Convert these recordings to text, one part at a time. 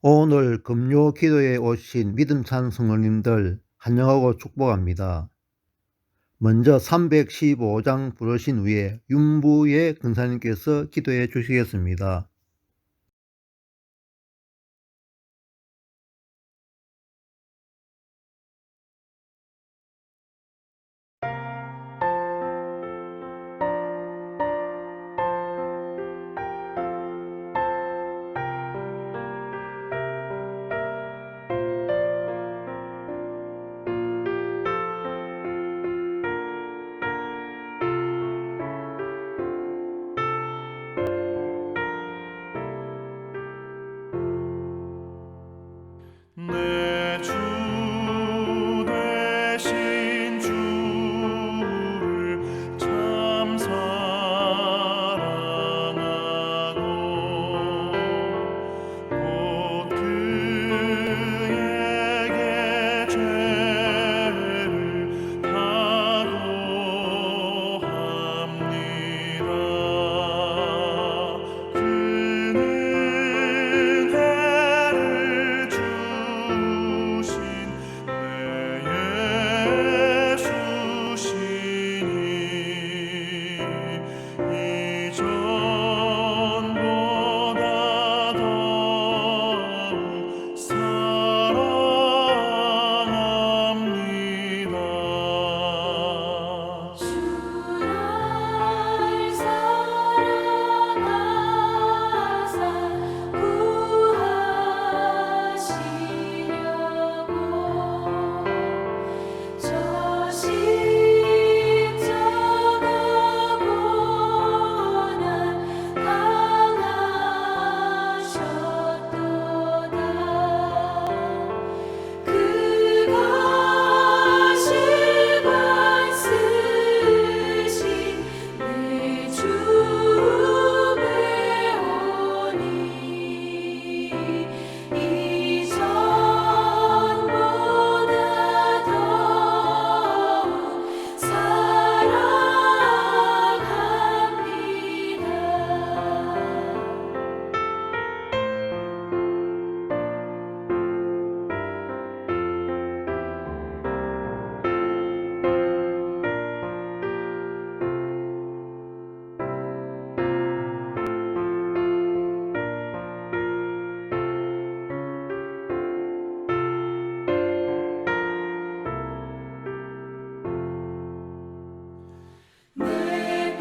오늘 금요 기도에 오신 믿음찬 성도님들 환영하고 축복합니다. 먼저 315장 부르신 후에 윤부예 근사님께서 기도해 주시겠습니다. 내 주 되신 주를 참 사랑하고 곧 그에게 죄를 다고합니다. 그는 해를 주신 내 예수시니 이전보다 더욱 사랑합니다. 주를 사랑하사 구하시려고 저 십자가 고난 당하셨도다. 그것이 쓰신 내 주 배우니 이전보다 더욱 내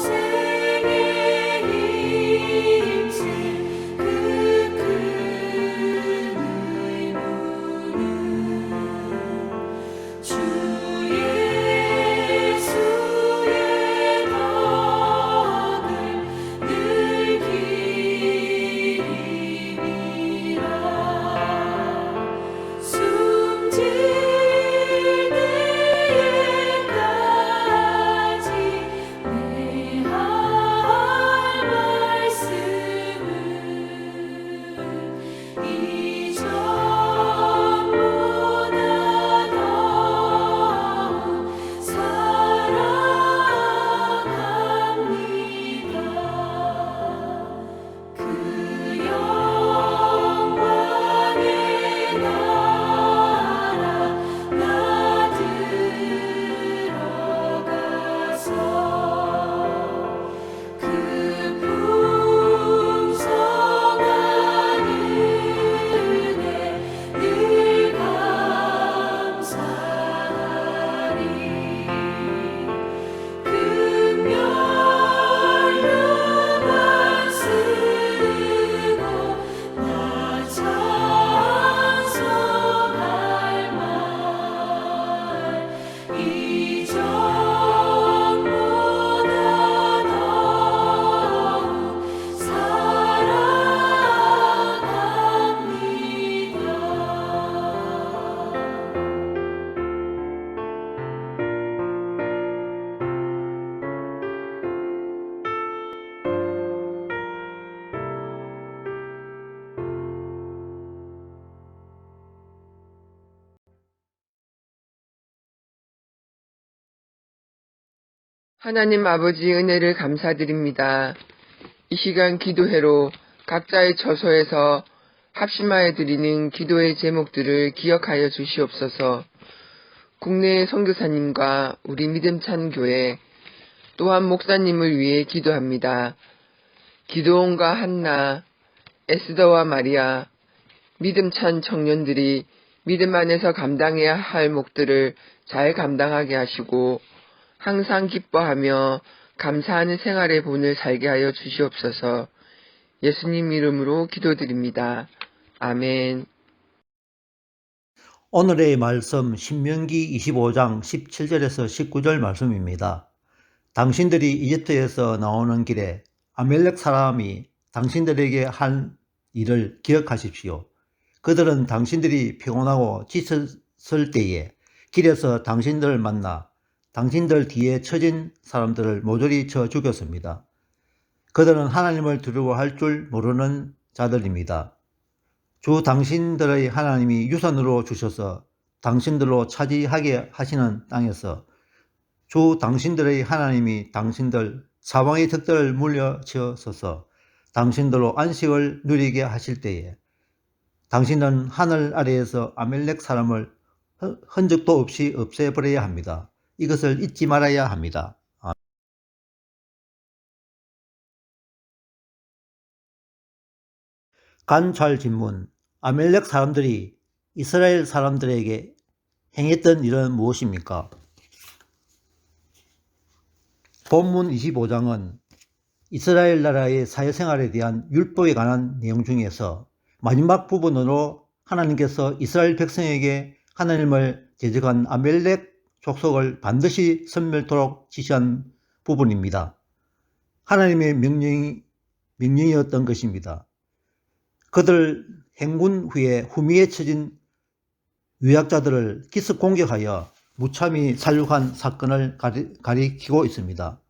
평생에 힘쓸 그 큰 의무는 주 예수의 덕을 늘 기리라. 숨질 때에까지 내 할 말씀은 이전보다 더욱 사랑합니다. 그 영광의 나라 나 들어가서 그 풍성한 은혜 늘 감사하리. 금멸류관 쓰고 나 찬송할 말 이전보다 더욱 하나님 아버지 은혜를 감사드립니다. 이 시간 기도회로 각자의 처소에서 합심하여 드리는 기도의 제목들을 기억하여 주시옵소서. 국내 선교사님과 우리 믿음찬 교회 또한 목사님을 위해 기도합니다. 기도원과 한나, 에스더와 마리아, 믿음찬 청년들이 믿음 안에서 감당해야 할 몫들을 잘 감당하게 하시고 항상 기뻐하며 감사하는 생활의 본을 살게 하여 주시옵소서. 예수님 이름으로 기도드립니다. 아멘. 오늘의 말씀 신명기 25장 17절에서 19절 말씀입니다. 당신들이 이집트에서 나오는 길에 아멜렉 사람이 당신들에게 한 일을 기억하십시오. 그들은 당신들이 피곤하고 지쳤을 때에 길에서 당신들을 만나 당신들 뒤에 처진 사람들을 모조리 쳐 죽였습니다. 그들은 하나님을 두려워할 줄 모르는 자들입니다. 주 당신들의 하나님이 유산으로 주셔서 당신들로 차지하게 하시는 땅에서 주 당신들의 하나님이 당신들 사방의 적들을 물려치어서 당신들로 안식을 누리게 하실 때에 당신은 하늘 아래에서 아멜렉 사람을 흔적도 없이 없애버려야 합니다. 이것을 잊지 말아야 합니다. 관찰 질문. 아멜렉 사람들이 이스라엘 사람들에게 행했던 일은 무엇입니까? 본문 25장은 이스라엘 나라의 사회생활에 대한 율법에 관한 내용 중에서 마지막 부분으로 하나님께서 이스라엘 백성에게 하나님을 대적한 아멜렉 족속을 반드시 섬멸토록 지시한 부분입니다. 하나님의 명령이었던 것입니다. 그들 행군 후에 후미에 처진 유약자들을 기습 공격하여 무참히 살육한 사건을 가리키고 있습니다.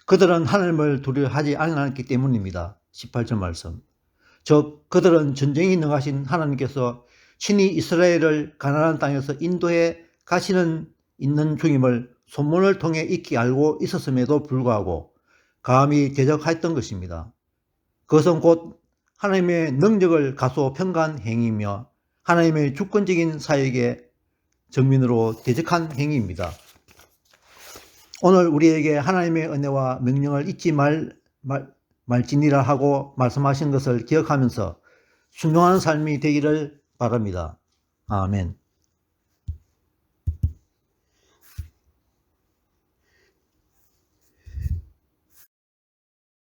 그들은 하나님을 두려워하지 않았기 때문입니다. 18절 말씀. 즉 그들은 전쟁이 능하신 하나님께서 친히 이스라엘을 가나안 땅에서 인도해 가시는 있는 중임을 소문을 통해 익히 알고 있었음에도 불구하고 감히 대적하였던 것입니다. 그것은 곧 하나님의 능력을 가소평가한 행위이며 하나님의 주권적인 사역의 정민으로 대적한 행위입니다. 오늘 우리에게 하나님의 은혜와 명령을 잊지 말지니라 하고 말씀하신 것을 기억하면서 순종하는 삶이 되기를 바랍니다. 아멘.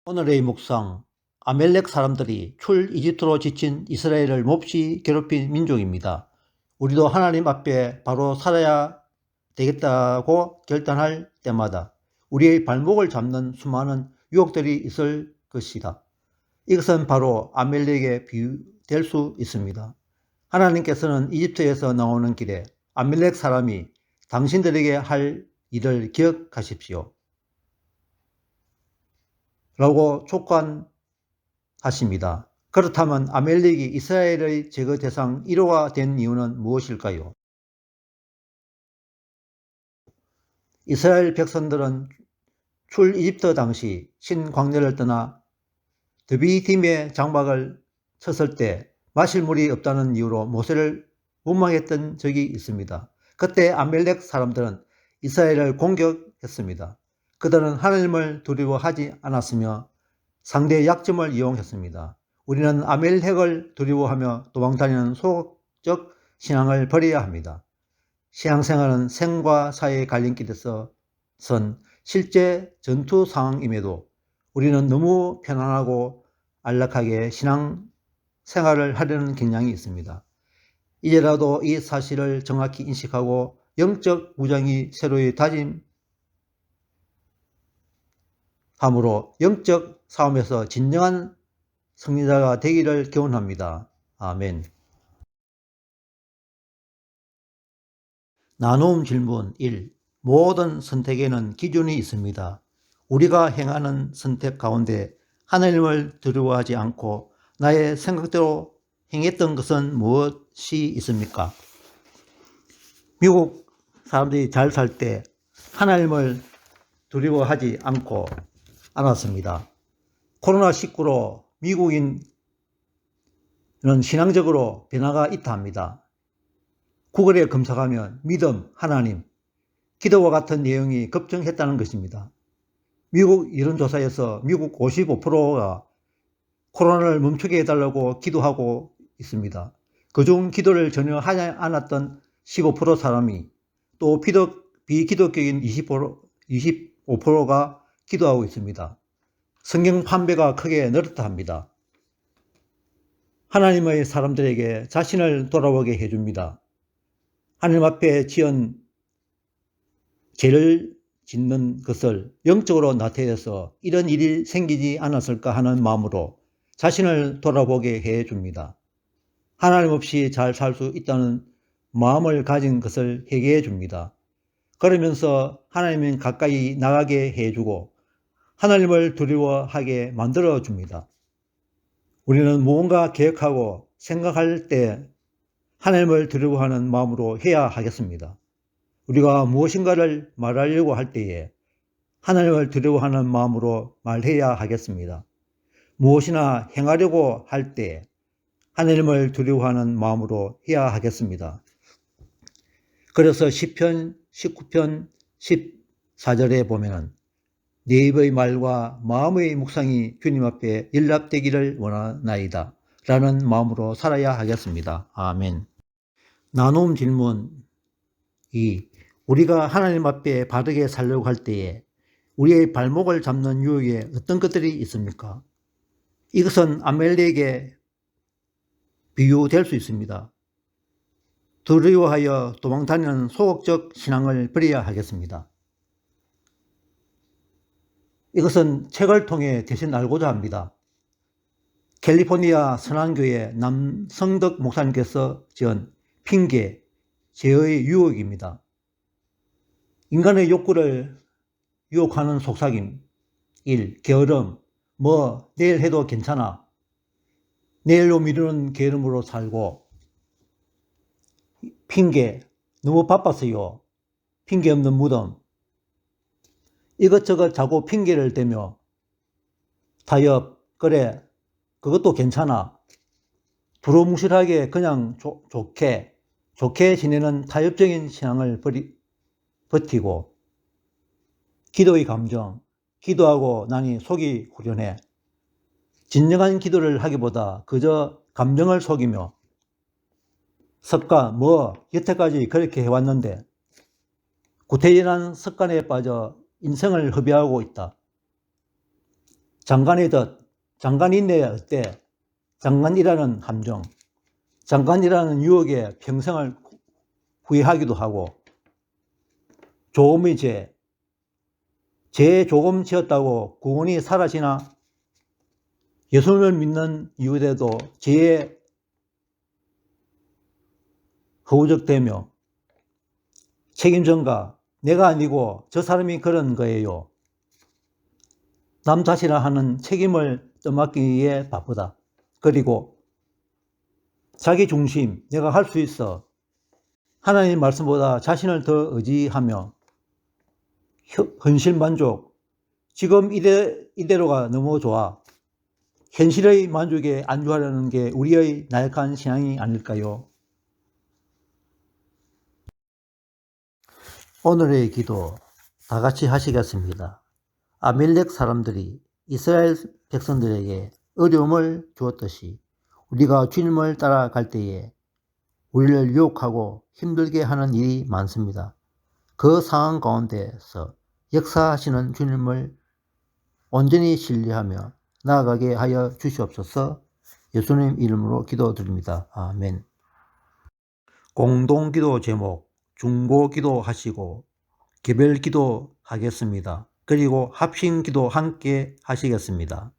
오늘의 묵상. 아멜렉 사람들이 출 이집트로 지친 이스라엘을 몹시 괴롭힌 민족입니다. 우리도 하나님 앞에 바로 살아야 되겠다고 결단할 때마다 우리의 발목을 잡는 수많은 유혹들이 있을 것이다. 이것은 바로 아멜렉에 비유될 수 있습니다. 하나님께서는 이집트에서 나오는 길에 아멜렉 사람이 당신들에게 할 일을 기억하십시오 라고 촉구하십니다. 그렇다면 아멜렉이 이스라엘의 제거 대상 1호가 된 이유는 무엇일까요? 이스라엘 백성들은 출 이집트 당시 신광야를 떠나 드비딤의 장막을 쳤을 때 마실 물이 없다는 이유로 모세를 원망했던 적이 있습니다. 그때 아멜렉 사람들은 이스라엘을 공격했습니다. 그들은 하나님을 두려워하지 않았으며 상대의 약점을 이용했습니다. 우리는 아멜렉을 두려워하며 도망다니는 소극적 신앙을 버려야 합니다. 신앙생활은 생과 사의 갈림길에서 선 실제 전투 상황임에도 우리는 너무 편안하고 안락하게 신앙생활을 하려는 경향이 있습니다. 이제라도 이 사실을 정확히 인식하고 영적 무장이 새로이 다짐함으로 영적 싸움에서 진정한 승리자가 되기를 기원합니다. 아멘. 나눔 질문 1. 모든 선택에는 기준이 있습니다. 우리가 행하는 선택 가운데 하나님을 두려워하지 않고 나의 생각대로 행했던 것은 무엇이 있습니까? 미국 사람들이 잘 살 때 하나님을 두려워하지 않았습니다. 코로나19로 미국인 신앙적으로 변화가 있다 합니다. 구글에 검색하면 믿음, 하나님, 기도와 같은 내용이 급증했다는 것입니다. 미국 여론조사에서 미국 55%가 코로나를 멈추게 해달라고 기도하고 있습니다. 그중 기도를 전혀 하지 않았던 15% 사람이 또 비기독교인 25%가 기도하고 있습니다. 성경 판매가 크게 늘었다 합니다. 하나님의 사람들에게 자신을 돌아보게 해줍니다. 하나님 앞에 지은 죄를 짓는 것을 영적으로 나타내서 이런 일이 생기지 않았을까 하는 마음으로 자신을 돌아보게 해줍니다. 하나님 없이 잘 살 수 있다는 마음을 가진 것을 회개해 줍니다. 그러면서 하나님은 가까이 나가게 해주고 하나님을 두려워하게 만들어 줍니다. 우리는 무언가 계획하고 생각할 때 하나님을 두려워하는 마음으로 해야 하겠습니다. 우리가 무엇인가를 말하려고 할 때에 하나님을 두려워하는 마음으로 말해야 하겠습니다. 무엇이나 행하려고 할 때 하나님을 두려워하는 마음으로 해야 하겠습니다. 그래서 시편 19편 14절에 보면 내 입의 말과 마음의 묵상이 주님 앞에 연락되기를 원하나이다 라는 마음으로 살아야 하겠습니다. 아멘. 나눔 질문 2. 우리가 하나님 앞에 바르게 살려고 할 때에 우리의 발목을 잡는 유혹에 어떤 것들이 있습니까? 이것은 아멜렉에 비유될 수 있습니다. 두려워하여 도망다니는 소극적 신앙을 버려야 하겠습니다. 이것은 책을 통해 대신 알고자 합니다. 캘리포니아 선한교회 남성덕 목사님께서 지은 핑계, 죄의 유혹입니다. 인간의 욕구를 유혹하는 속삭임 1. 게으름, 내일 해도 괜찮아. 내일로 미루는 게으름으로 살고 핑계, 너무 바빴어요. 핑계 없는 무덤. 이것저것 자꾸 핑계를 대며 타협, 그래, 그것도 괜찮아. 두루뭉실하게 그냥 좋게 지내는 타협적인 신앙을 버티고 기도의 감정, 기도하고 나니 속이 후련해. 진정한 기도를 하기보다 그저 감정을 속이며 습관, 여태까지 그렇게 해왔는데 구태연한 습관에 빠져 인생을 허비하고 있다. 장관인데 어때? 장관이라는 함정, 장관이라는 유혹에 평생을 후회하기도 하고 조금의 죄 조금 지었다고 구원이 사라지나? 예수님을 믿는 이후에도 죄에 허우적대며 책임 전가, 내가 아니고 저 사람이 그런 거예요. 남 탓이라 하는 책임을 떠맡기에 바쁘다. 그리고 자기 중심, 내가 할 수 있어. 하나님 말씀보다 자신을 더 의지하며 현실 만족, 지금 이대로가 너무 좋아. 현실의 만족에 안주하려는 게 우리의 나약한 신앙이 아닐까요? 오늘의 기도 다 같이 하시겠습니다. 아멜렉 사람들이 이스라엘 백성들에게 어려움을 주었듯이 우리가 주님을 따라갈 때에 우리를 유혹하고 힘들게 하는 일이 많습니다. 그 상황 가운데서 역사하시는 주님을 온전히 신뢰하며 나아가게 하여 주시옵소서. 예수님 이름으로 기도드립니다. 아멘. 공동기도 제목, 중보기도 하시고 개별기도 하겠습니다. 그리고 합심기도 함께 하시겠습니다.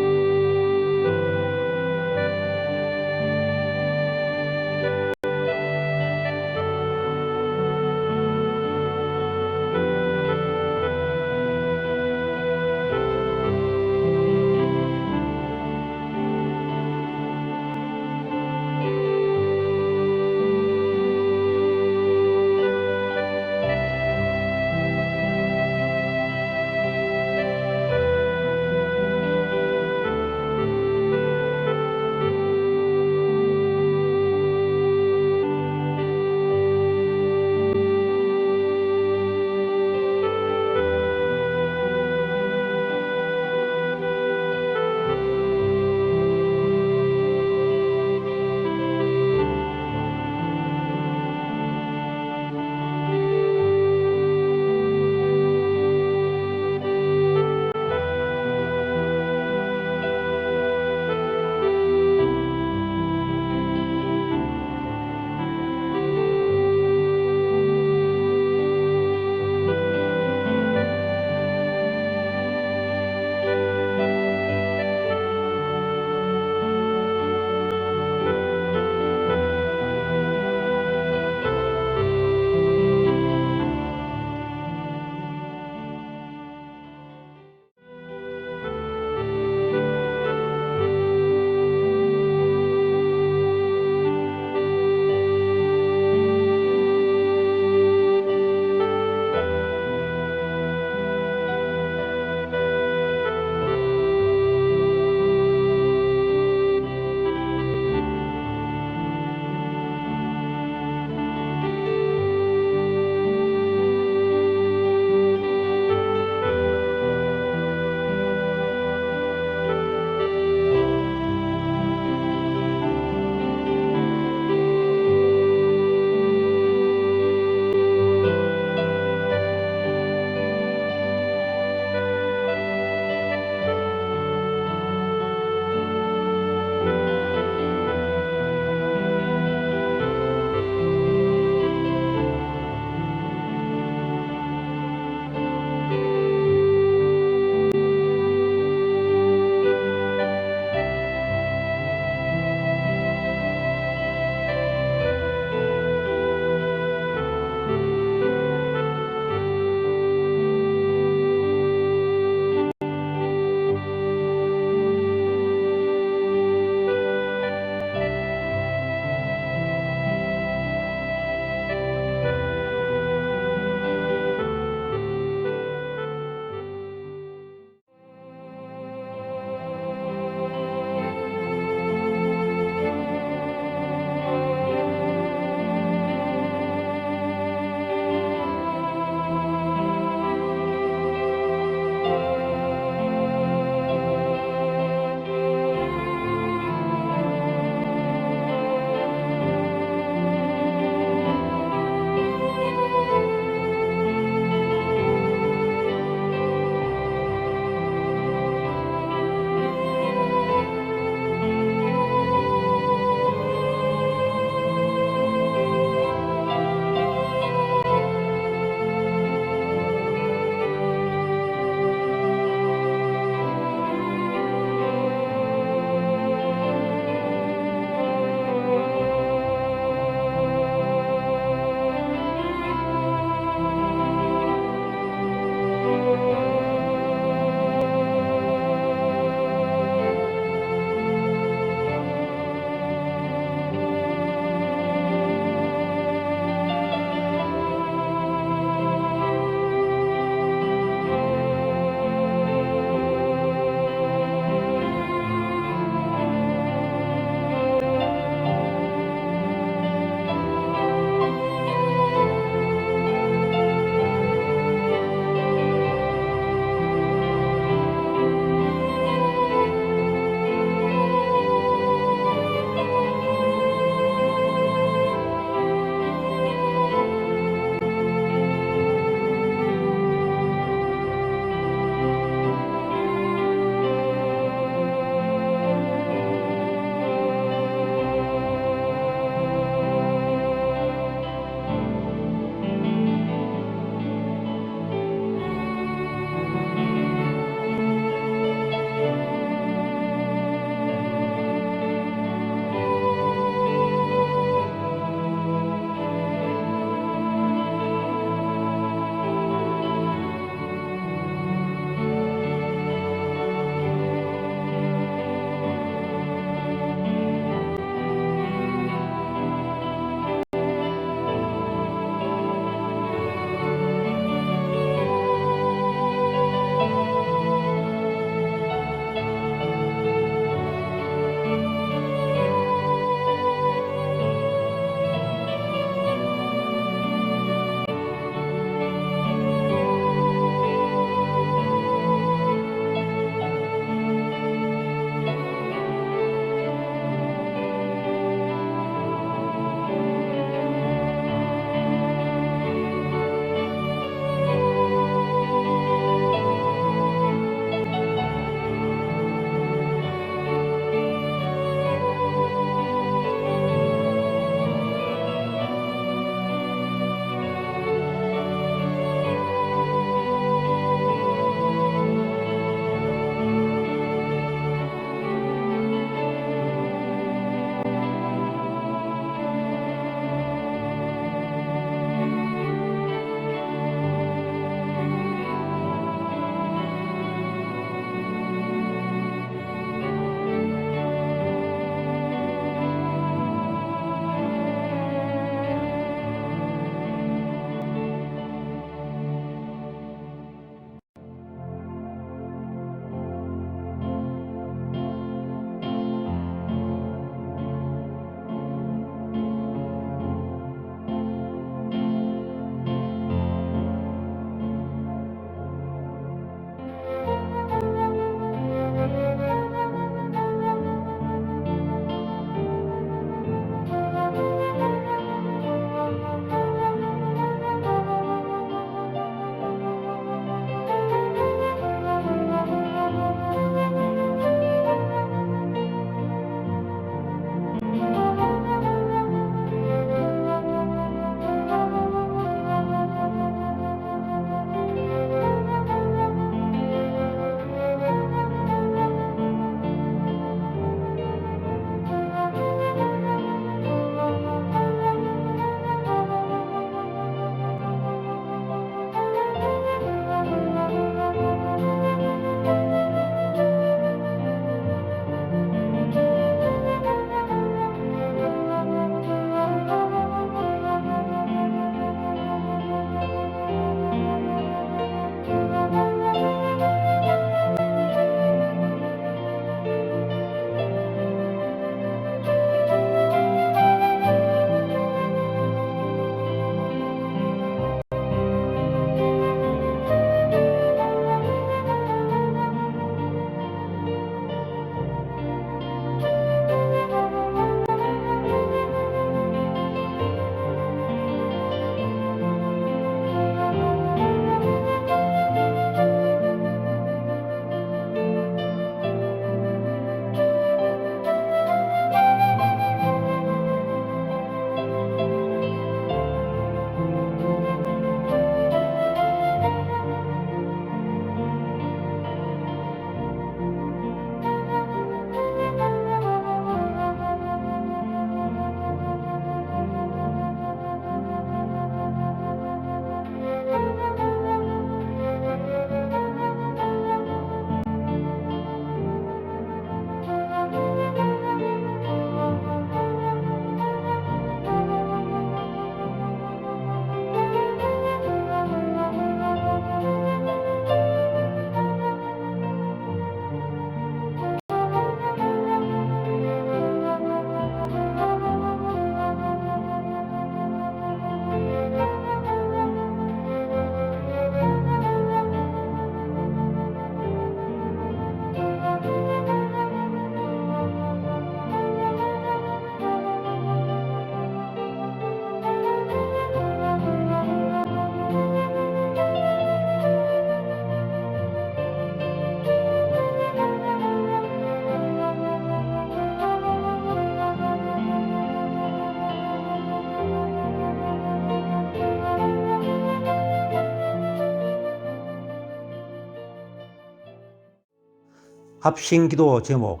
합심기도 제목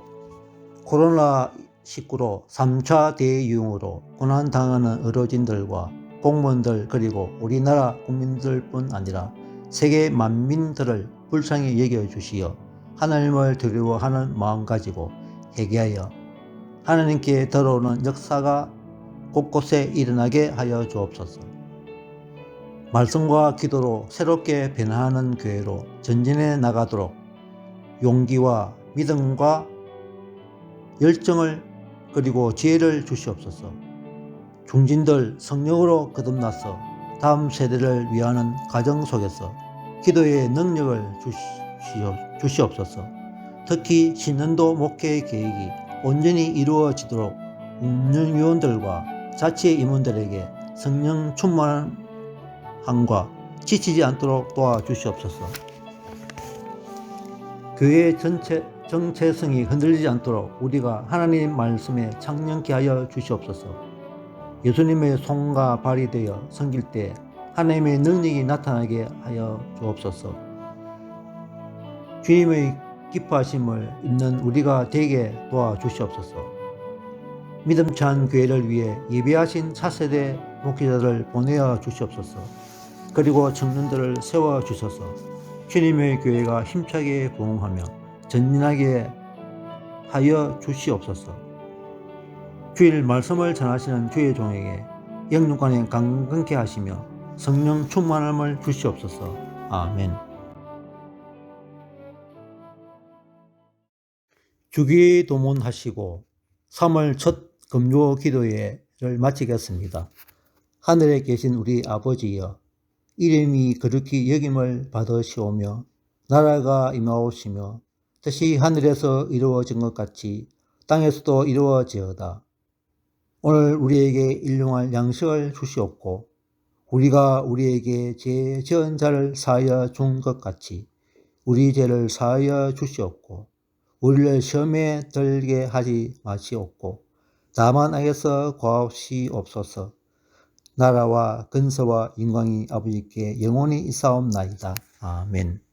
코로나19로 3차 대유행으로 고난당하는 의료진들과 공무원들 그리고 우리나라 국민들뿐 아니라 세계 만민들을 불쌍히 여겨주시어 하나님을 두려워하는 마음 가지고 회개하여 하나님께 돌아오는 역사가 곳곳에 일어나게 하여 주옵소서. 말씀과 기도로 새롭게 변화하는 교회로 전진해 나가도록 용기와 믿음과 열정을 그리고 지혜를 주시옵소서. 중진들 성령으로 거듭나서 다음 세대를 위하는 가정 속에서 기도의 능력을 주시옵소서. 특히 신년도 목회 계획이 온전히 이루어지도록 운영위원들과 자치 임원들에게 성령 충만함과 지치지 않도록 도와주시옵소서. 교회의 정체성이 흔들리지 않도록 우리가 하나님 말씀에 창념케 하여 주시옵소서. 예수님의 손과 발이 되어 섬길 때 하나님의 능력이 나타나게 하여 주옵소서. 주님의 기뻐하심을 입는 우리가 되게 도와주시옵소서. 믿음찬 교회를 위해 예비하신 차세대 목회자를 보내어 주시옵소서. 그리고 청년들을 세워 주셔서 주님의 교회가 힘차게 부흥하며 전진하게 하여 주시옵소서. 주일 말씀을 전하시는 주의 종에게 영육간에 강건케 하시며 성령 충만함을 주시옵소서. 아멘. 주기 도문하시고 3월 첫 금요 기도회를 마치겠습니다. 하늘에 계신 우리 아버지여, 이름이 거룩히 여김을 받으시오며 나라가 임하오시며 뜻이 하늘에서 이루어진 것 같이 땅에서도 이루어지어다. 오늘 우리에게 일용할 양식을 주시옵고 우리가 우리에게 죄 지은 자를 사하여 준 것 같이 우리 죄를 사하여 주시옵고 우리를 시험에 들게 하지 마시옵고 다만 악에서 구하시옵소서. 나라와 근세와 영광이 아버지께 영원히 있사옵나이다. 아멘.